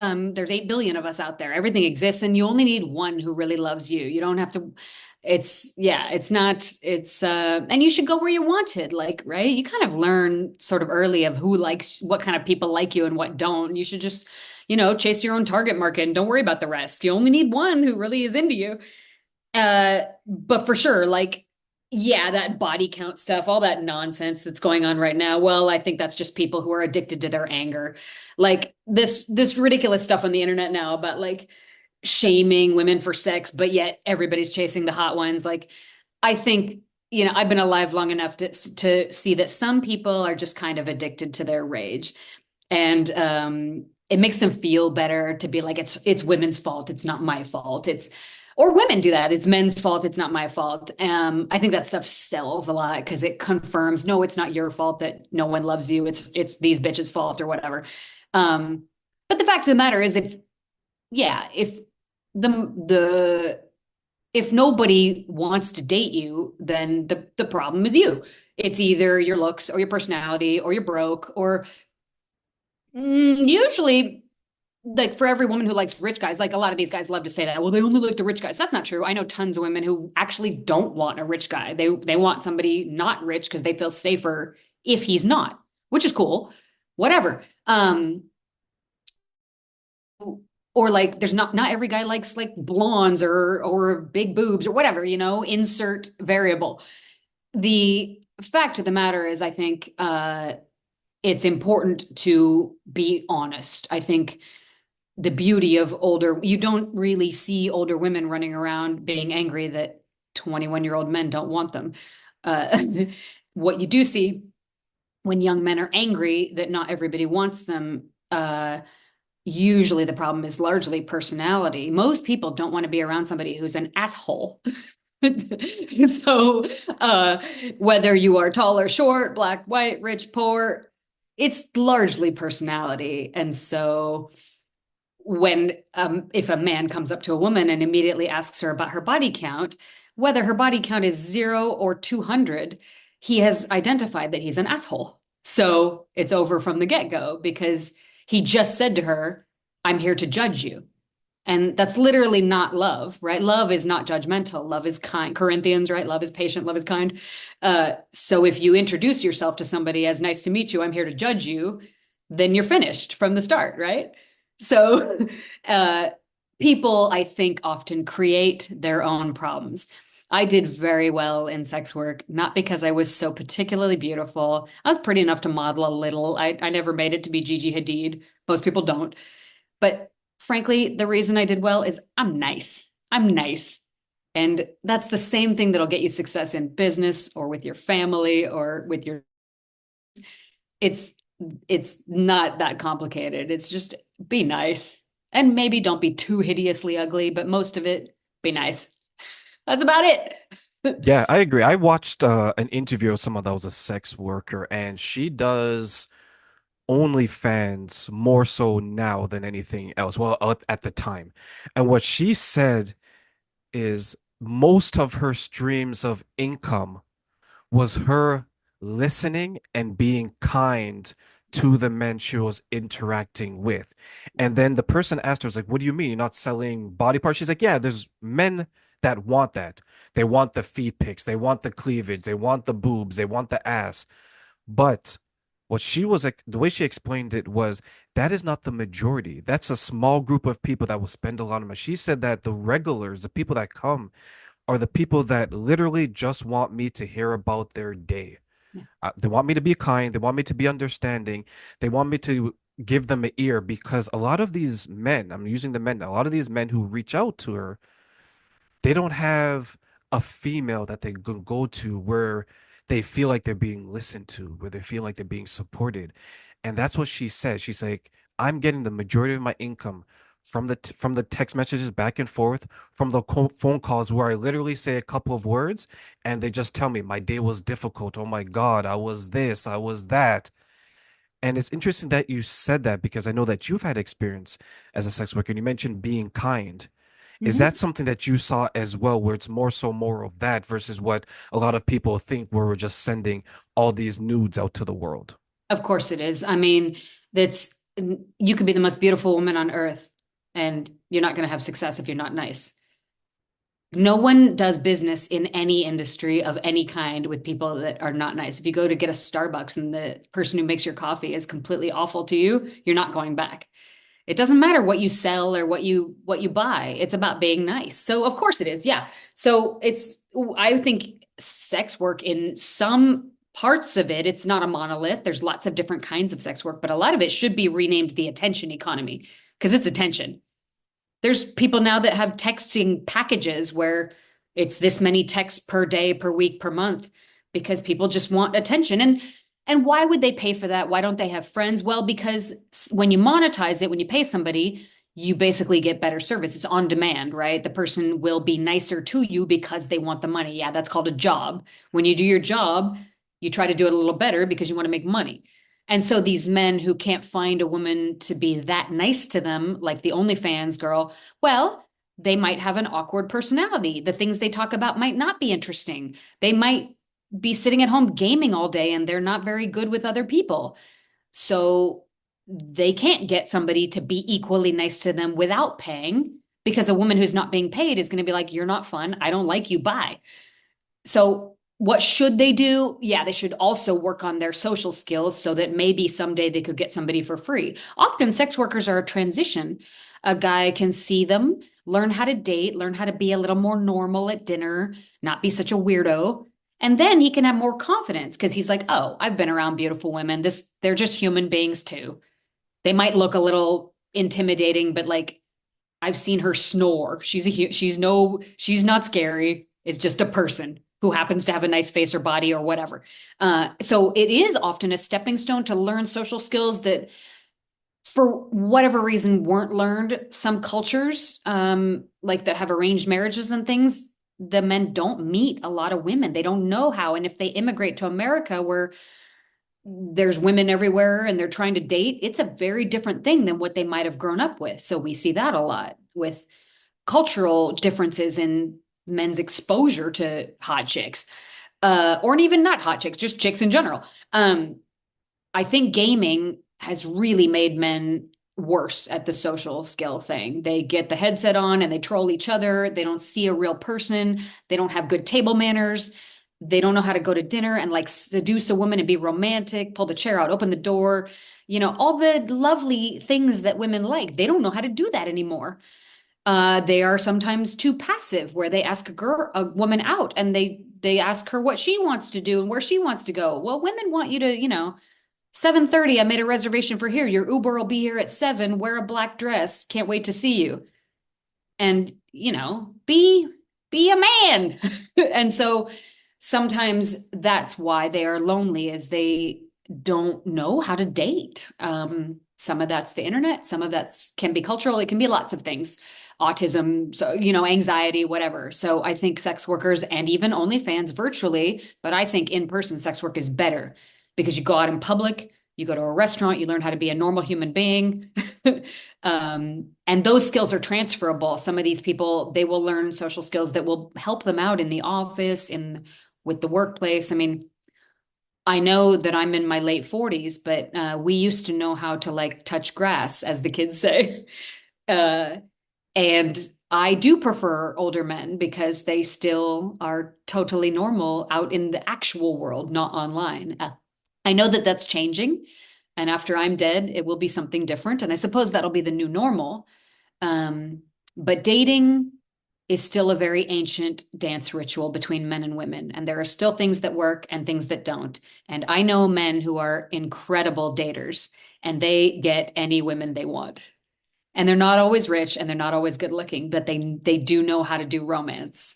There's 8 billion of us out there. Everything exists, and you only need one who really loves you. You don't have to, yeah, it's not, and you should go where you're wanted, like, right? You kind of learn sort of early of who likes, what kind of people like you and what don't. You should just, chase your own target market and don't worry about the rest. You only need one who really is into you. But for sure, like, yeah, that body count stuff, all that nonsense that's going on right now. Well, I think that's just people who are addicted to their anger. Like this ridiculous stuff on the internet now about like shaming women for sex, but yet everybody's chasing the hot ones. Like, I think, I've been alive long enough to see that some people are just kind of addicted to their rage. And it makes them feel better to be like, it's women's fault. It's not my fault. Or women do that. It's men's fault. It's not my fault. I think that stuff sells a lot because it confirms, no, it's not your fault that no one loves you. It's these bitches' fault or whatever. Um, but the fact of the matter is, if the if nobody wants to date you, then the problem is you. It's either your looks or your personality or you're broke or usually like for every woman who likes rich guys, like a lot of these guys love to say that, well, they only like the rich guys. That's not true. I know tons of women who actually don't want a rich guy. They want somebody not rich because they feel safer if he's not, which is cool. Whatever. Or like there's not every guy likes like blondes or big boobs or whatever, insert variable. The fact of the matter is, I think it's important to be honest. I think the beauty of you don't really see older women running around being angry that 21-year-old men don't want them. Uh, what you do see when young men are angry that not everybody wants them, usually the problem is largely personality. Most people don't want to be around somebody who's an asshole. So, uh, whether you are tall or short, black, white, rich, poor, it's largely personality. And so, if a man comes up to a woman and immediately asks her about her body count, whether her body count is 0 or 200, he has identified that he's an asshole. So it's over from the get-go because he just said to her, I'm here to judge you. And that's literally not love, right? Love is not judgmental. Love is kind. Corinthians, right? Love is patient. Love is kind. So if you introduce yourself to somebody as nice to meet you, I'm here to judge you, then you're finished from the start, right? So uh, people, I think, often create their own problems. I did very well in sex work, not because I was so particularly beautiful. I was pretty enough to model a little. I never made it to be Gigi Hadid. Most people don't. But frankly, the reason I did well is I'm nice. I'm nice. And that's the same thing that'll get you success in business or with your family or with your it's it's not that complicated. It's just be nice. And maybe don't be too hideously ugly, but most of it, be nice. That's about it. Yeah, I agree. I watched an interview of someone that was a sex worker, and she does OnlyFans more so now than anything else. Well, at the time. And what she said is most of her streams of income was her listening and being kind to the men she was interacting with. And then the person asked her, was like, what do you mean? You're not selling body parts? She's like, yeah, there's men that want that. They want the feet pics, they want the cleavage, they want the boobs, they want the ass. But what she was like, the way she explained it was that is not the majority. That's a small group of people that will spend a lot of money. She said that the regulars, the people that come, are the people that literally just want me to hear about their day. Yeah. They want me to be kind. They want me to be understanding. They want me to give them an ear because a lot of these men, I'm using the men, a lot of these men who reach out to her, they don't have a female that they can go to where they feel like they're being listened to, where they feel like they're being supported. And that's what she says. She's like, I'm getting the majority of my income from the text messages back and forth, from the phone calls where I literally say a couple of words and they just tell me my day was difficult. Oh my God, I was this, I was that. And it's interesting that you said that because I know that you've had experience as a sex worker and you mentioned being kind. Is that Mhm. something that you saw as well, where it's more so more of that versus what a lot of people think where we're just sending all these nudes out to the world? Of course it is. I mean, that's you could be the most beautiful woman on earth, and you're not going to have success if you're not nice. No one does business in any industry of any kind with people that are not nice. If you go to get a Starbucks and the person who makes your coffee is completely awful to you, you're not going back. It doesn't matter what you sell or what you buy. It's about being nice. So of course it is. Yeah. So I think sex work in some parts of it, it's not a monolith. There's lots of different kinds of sex work, but a lot of it should be renamed the attention economy because it's attention. There's people now that have texting packages where it's this many texts per day, per week, per month because people just want attention. And why would they pay for that? Why don't they have friends? Well, because when you monetize it, when you pay somebody, you basically get better service. It's on demand, right? The person will be nicer to you because they want the money. Yeah, that's called a job. When you do your job, you try to do it a little better because you want to make money. And so these men who can't find a woman to be that nice to them, like the OnlyFans girl, well, they might have an awkward personality. The things they talk about might not be interesting. They might be sitting at home gaming all day and they're not very good with other people. So they can't get somebody to be equally nice to them without paying because a woman who's not being paid is going to be like, you're not fun. I don't like you. Bye. So what should they do? Yeah, they should also work on their social skills so that maybe someday they could get somebody for free. Often sex workers are a transition. A guy can see them, learn how to date, learn how to be a little more normal at dinner, not be such a weirdo. And then he can have more confidence because he's like, "Oh, I've been around beautiful women. They're just human beings too. They might look a little intimidating, but like I've seen her snore. She's not scary. It's just a person who happens to have a nice face or body or whatever. So it is often a stepping stone to learn social skills that, for whatever reason, weren't learned. Some cultures, like that have arranged marriages and things, the men don't meet a lot of women. They don't know how. And if they immigrate to America, where there's women everywhere and they're trying to date, it's a very different thing than what they might have grown up with. So we see that a lot with cultural differences in men's exposure to hot chicks, or even not hot chicks, just chicks in general. I think gaming has really made men worse at the social skill thing. They get the headset on and they troll each other. They don't see a real person. They don't have good table manners. They don't know how to go to dinner and like seduce a woman and be romantic, pull the chair out, open the door, all the lovely things that women like. They don't know how to do that anymore. They are sometimes too passive, where they ask a woman out, and they ask her what she wants to do and where she wants to go. Well, women want you to, 7:30, I made a reservation for here. Your Uber will be here at 7. Wear a black dress. Can't wait to see you. And, be a man. And so sometimes that's why they are lonely, is they don't know how to date. Some of that's the internet, some of that's can be cultural, it can be lots of things. Autism, so anxiety, whatever. So I think sex workers and even OnlyFans virtually, but I think in-person sex work is better because you go out in public, you go to a restaurant, you learn how to be a normal human being. And those skills are transferable. Some of these people, they will learn social skills that will help them out in the office, with the workplace. I mean, I know that I'm in my late 40s, but we used to know how to like touch grass, as the kids say. Uh, and I do prefer older men because they still are totally normal out in the actual world, not online. I know that that's changing. And after I'm dead, it will be something different. And I suppose that'll be the new normal. But dating is still a very ancient dance ritual between men and women. And there are still things that work and things that don't. And I know men who are incredible daters and they get any women they want. And they're not always rich and they're not always good looking, but they do know how to do romance.